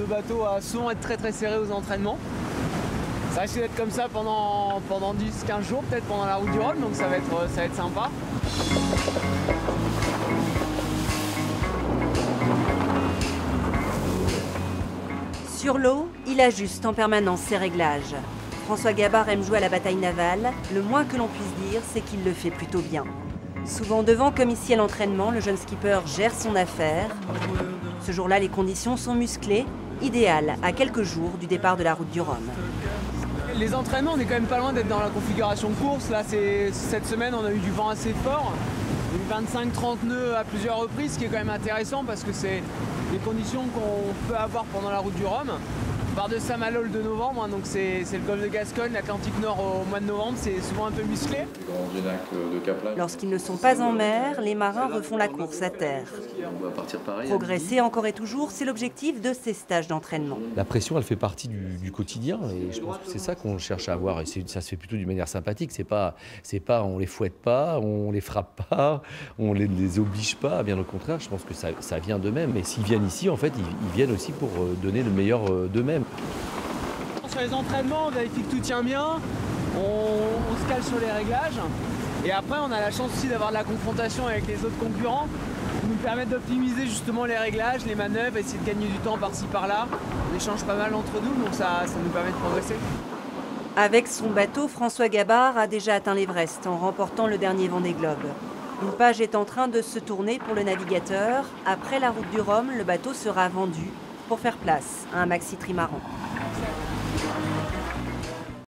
bateau va souvent être très serré aux entraînements. Ça risque d'être comme ça pendant 10-15 jours, peut-être pendant la route du Rhum, donc ça va être sympa. Sur l'eau, il ajuste en permanence ses réglages. François Gabard aime jouer à la bataille navale. Le moins que l'on puisse dire, c'est qu'il le fait plutôt bien. Souvent devant comme ici à l'entraînement, le jeune skipper gère son affaire. Ce jour-là, les conditions sont musclées, idéales à quelques jours du départ de la route du Rhum. Les entraînements, on est quand même pas loin d'être dans la configuration course. Là, cette semaine, on a eu du vent assez fort. On a eu 25-30 nœuds à plusieurs reprises, ce qui est quand même intéressant parce que c'est les conditions qu'on peut avoir pendant la route du Rhum. On part de Saint-Malo de novembre, hein, donc c'est le golfe de Gascogne, l'Atlantique Nord au mois de novembre, c'est souvent un peu musclé. Lorsqu'ils ne sont pas en mer, les marins refont la course à terre. Progresser encore et toujours, c'est l'objectif de ces stages d'entraînement. La pression, elle fait partie du quotidien et je pense que c'est ça qu'on cherche à avoir et ça se fait plutôt d'une manière sympathique. C'est pas on les fouette pas, on les frappe pas, on les oblige pas, bien au contraire, je pense que ça vient d'eux-mêmes. Et s'ils viennent ici, en fait, ils viennent aussi pour donner le meilleur d'eux-mêmes. Sur les entraînements, on vérifie que tout tient bien, on se cale sur les réglages et après on a la chance aussi d'avoir de la confrontation avec les autres concurrents qui nous permettent d'optimiser justement les réglages, les manœuvres, essayer de gagner du temps par-ci par-là. On échange pas mal entre nous donc ça nous permet de progresser. Avec son bateau, François Gabard a déjà atteint l'Everest en remportant le dernier Vendée Globe. Une page est en train de se tourner pour le navigateur. Après la route du Rhum, le bateau sera vendu pour faire place à un maxi trimaran.